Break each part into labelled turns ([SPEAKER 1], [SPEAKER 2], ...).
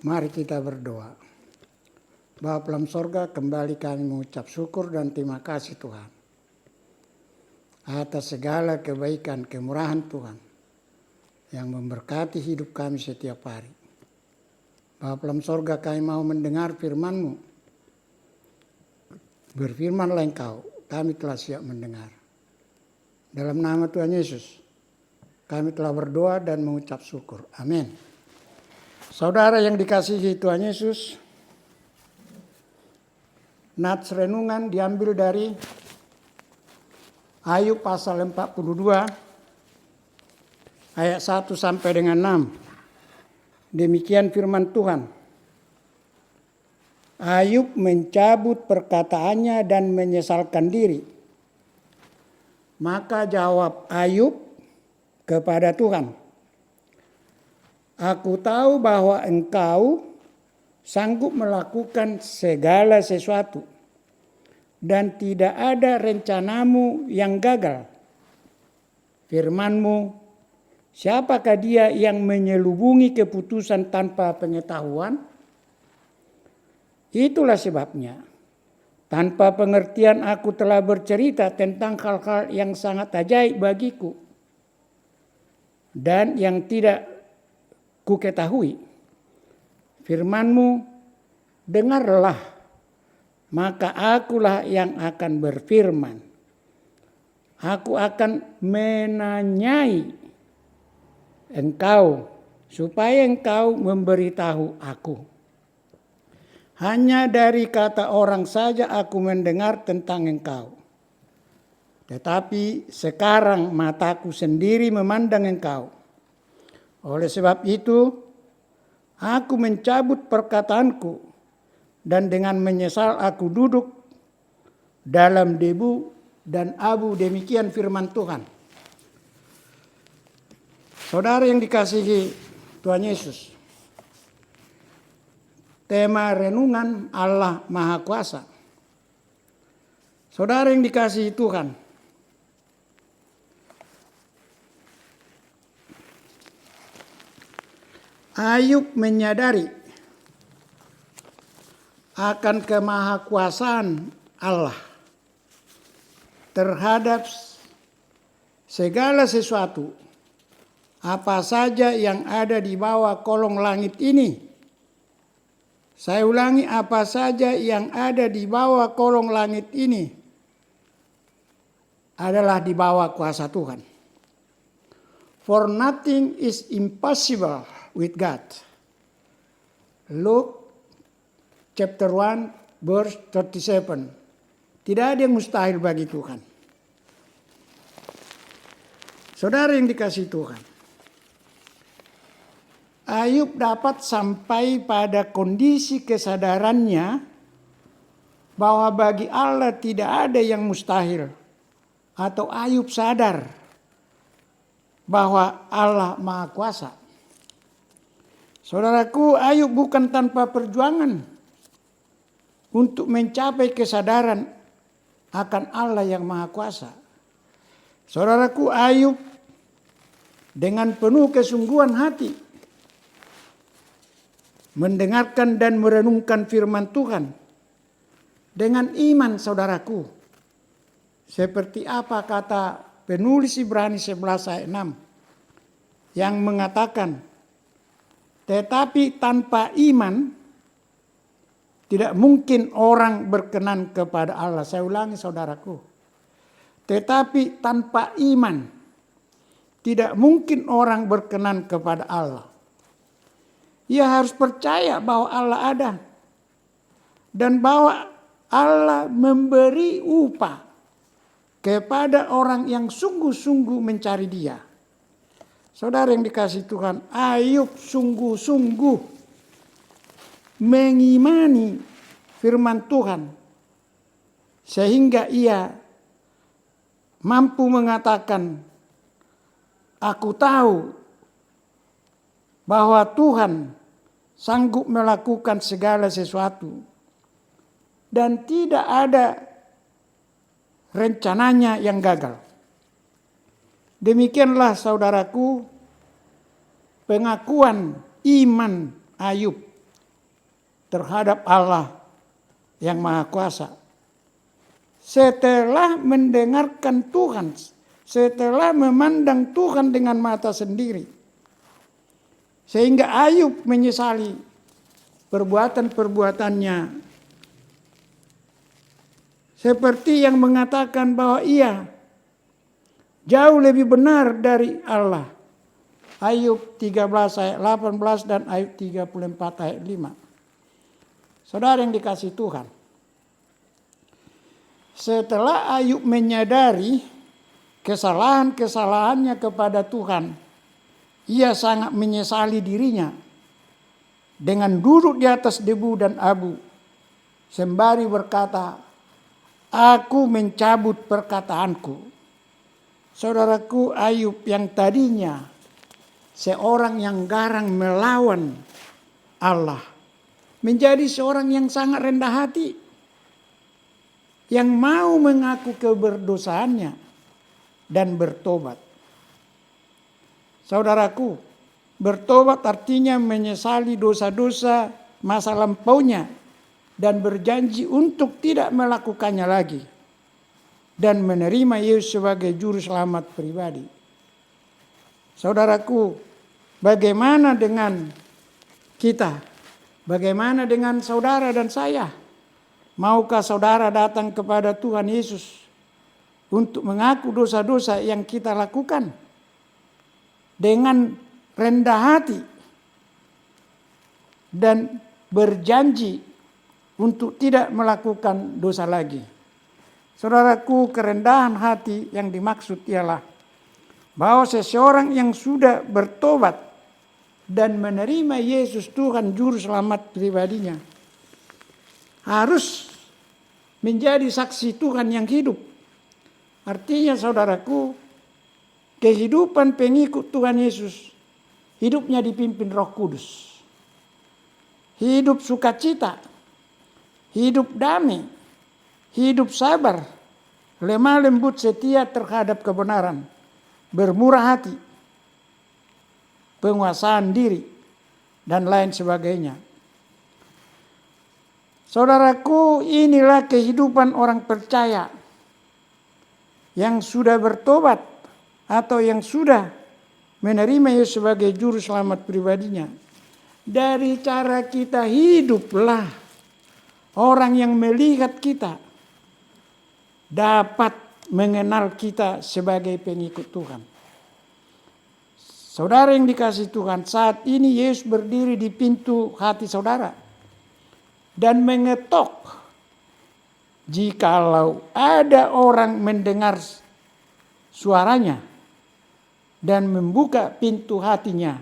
[SPEAKER 1] Mari kita berdoa. Bapa dalam sorga, kembali kami mengucap syukur dan terima kasih Tuhan atas segala kebaikan, kemurahan Tuhan yang memberkati hidup kami setiap hari. Bapa dalam sorga, kami mau mendengar firman-Mu. Berfirmanlah Engkau, kami telah siap mendengar. Dalam nama Tuhan Yesus, kami telah berdoa dan mengucap syukur. Amin. Saudara yang dikasihi Tuhan Yesus, nats renungan diambil dari Ayub pasal 42 ayat 1 sampai dengan 6. Demikian firman Tuhan. Ayub mencabut perkataannya dan menyesalkan diri. Maka jawab Ayub kepada Tuhan, "Aku tahu bahwa Engkau sanggup melakukan segala sesuatu dan tidak ada rencanamu yang gagal. Firman-Mu, siapakah dia yang menyelubungi keputusan tanpa pengetahuan? Itulah sebabnya, tanpa pengertian aku telah bercerita tentang hal-hal yang sangat ajaib bagiku dan yang tidak ku ketahui. Firman-Mu, dengarlah, maka akulah yang akan berfirman. Aku akan menanyai Engkau supaya Engkau memberitahu aku. Hanya dari kata orang saja aku mendengar tentang Engkau. Tetapi sekarang mataku sendiri memandang Engkau. Oleh sebab itu, aku mencabut perkataanku dan dengan menyesal aku duduk dalam debu dan abu." Demikian firman Tuhan. Saudara yang dikasihi Tuhan Yesus, tema renungan Allah Maha Kuasa. Saudara yang dikasihi Tuhan, Ayub menyadari akan kemahakuasaan Allah terhadap segala sesuatu, apa saja yang ada di bawah kolong langit ini. Saya ulangi, apa saja yang ada di bawah kolong langit ini adalah di bawah kuasa Tuhan. For nothing is impossible with God. Luke chapter 1 verse 37. Tidak ada yang mustahil bagi Tuhan. Saudara yang dikasihi Tuhan, Ayub dapat sampai pada kondisi kesadarannya bahwa bagi Allah tidak ada yang mustahil. Atau Ayub sadar bahwa Allah Maha Kuasa. Saudaraku, Ayub bukan tanpa perjuangan untuk mencapai kesadaran akan Allah yang Maha Kuasa. Saudaraku, Ayub dengan penuh kesungguhan hati mendengarkan dan merenungkan firman Tuhan dengan iman, saudaraku. Seperti apa kata penulis Ibrani 11 ayat 6 yang mengatakan, tetapi tanpa iman tidak mungkin orang berkenan kepada Allah. Saya ulangi saudaraku. Tetapi tanpa iman tidak mungkin orang berkenan kepada Allah. Ia harus percaya bahwa Allah ada dan bahwa Allah memberi upah kepada orang yang sungguh-sungguh mencari Dia. Saudara yang dikasihi Tuhan, Ayub sungguh-sungguh mengimani firman Tuhan sehingga ia mampu mengatakan, aku tahu bahwa Tuhan sanggup melakukan segala sesuatu dan tidak ada rencananya yang gagal. Demikianlah saudaraku pengakuan iman Ayub terhadap Allah yang Maha Kuasa. Setelah mendengarkan Tuhan, setelah memandang Tuhan dengan mata sendiri, sehingga Ayub menyesali perbuatan-perbuatannya, seperti yang mengatakan bahwa ia jauh lebih benar dari Allah. Ayub 13 ayat 18 dan Ayub 34 ayat 5. Saudara yang dikasihi Tuhan, setelah Ayub menyadari kesalahan-kesalahannya kepada Tuhan, ia sangat menyesali dirinya dengan duduk di atas debu dan abu, sembari berkata, "Aku mencabut perkataanku." Saudaraku, Ayub yang tadinya seorang yang garang melawan Allah, menjadi seorang yang sangat rendah hati, yang mau mengaku keberdosaannya dan bertobat. Saudaraku, bertobat artinya menyesali dosa-dosa masa lampaunya dan berjanji untuk tidak melakukannya lagi, dan menerima Yesus sebagai juru selamat pribadi. Saudaraku, bagaimana dengan kita? Bagaimana dengan saudara dan saya? Maukah saudara datang kepada Tuhan Yesus untuk mengaku dosa-dosa yang kita lakukan dengan rendah hati dan berjanji untuk tidak melakukan dosa lagi? Saudaraku, kerendahan hati yang dimaksud ialah bahwa seseorang yang sudah bertobat dan menerima Yesus Tuhan Juru Selamat pribadinya harus menjadi saksi Tuhan yang hidup. Artinya saudaraku, kehidupan pengikut Tuhan Yesus, hidupnya dipimpin Roh Kudus. Hidup sukacita, hidup damai, hidup sabar, lemah lembut, setia terhadap kebenaran, bermurah hati, penguasaan diri, dan lain sebagainya. Saudaraku, inilah kehidupan orang percaya yang sudah bertobat atau yang sudah menerima Yesus sebagai juru selamat pribadinya. Dari cara kita hiduplah orang yang melihat kita dapat mengenal kita sebagai pengikut Tuhan. Saudara yang dikasihi Tuhan, saat ini Yesus berdiri di pintu hati saudara dan mengetok. Jikalau ada orang mendengar suaranya dan membuka pintu hatinya,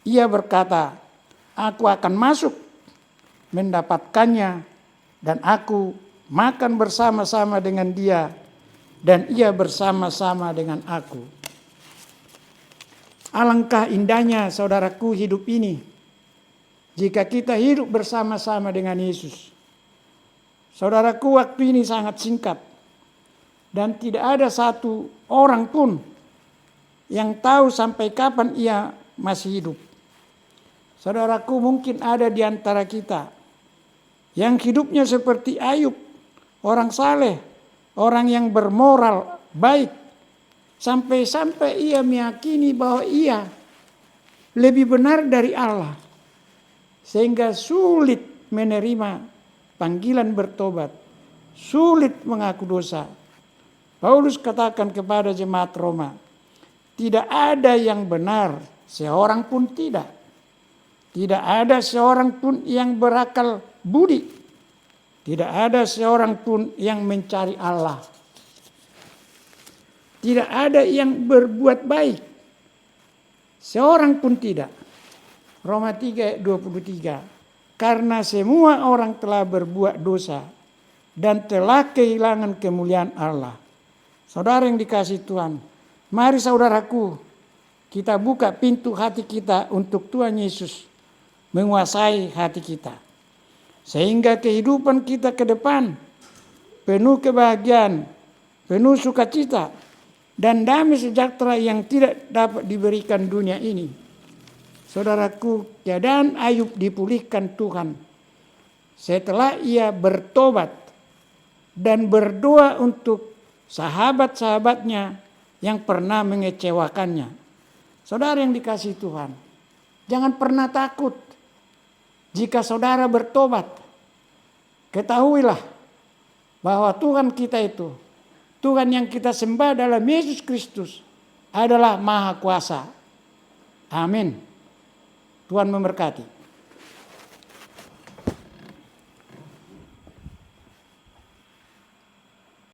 [SPEAKER 1] ia berkata, "Aku akan masuk mendapatkannya dan aku makan bersama-sama dengan dia dan ia bersama-sama dengan aku." Alangkah indahnya saudaraku hidup ini jika kita hidup bersama-sama dengan Yesus. Saudaraku, waktu ini sangat singkat dan tidak ada satu orang pun yang tahu sampai kapan ia masih hidup. Saudaraku, mungkin ada di antara kita yang hidupnya seperti Ayub, orang saleh, orang yang bermoral baik, sampai-sampai ia meyakini bahwa ia lebih benar dari Allah, sehingga sulit menerima panggilan bertobat, sulit mengaku dosa. Paulus katakan kepada jemaat Roma, tidak ada yang benar, seorang pun tidak. Tidak ada seorang pun yang berakal budi. Tidak ada seorang pun yang mencari Allah. Tidak ada yang berbuat baik. Seorang pun tidak. Roma 3 ayat 23. Karena semua orang telah berbuat dosa dan telah kehilangan kemuliaan Allah. Saudara yang dikasihi Tuhan, mari saudaraku, kita buka pintu hati kita untuk Tuhan Yesus menguasai hati kita. Sehingga kehidupan kita ke depan penuh kebahagiaan, penuh sukacita, dan damai sejahtera yang tidak dapat diberikan dunia ini. Saudaraku, keadaan Ayub dipulihkan Tuhan setelah ia bertobat dan berdoa untuk sahabat-sahabatnya yang pernah mengecewakannya. Saudara yang dikasihi Tuhan, jangan pernah takut jika saudara bertobat. Ketahuilah bahwa Tuhan kita itu, Tuhan yang kita sembah dalam Yesus Kristus adalah Maha Kuasa. Amin. Tuhan memberkati.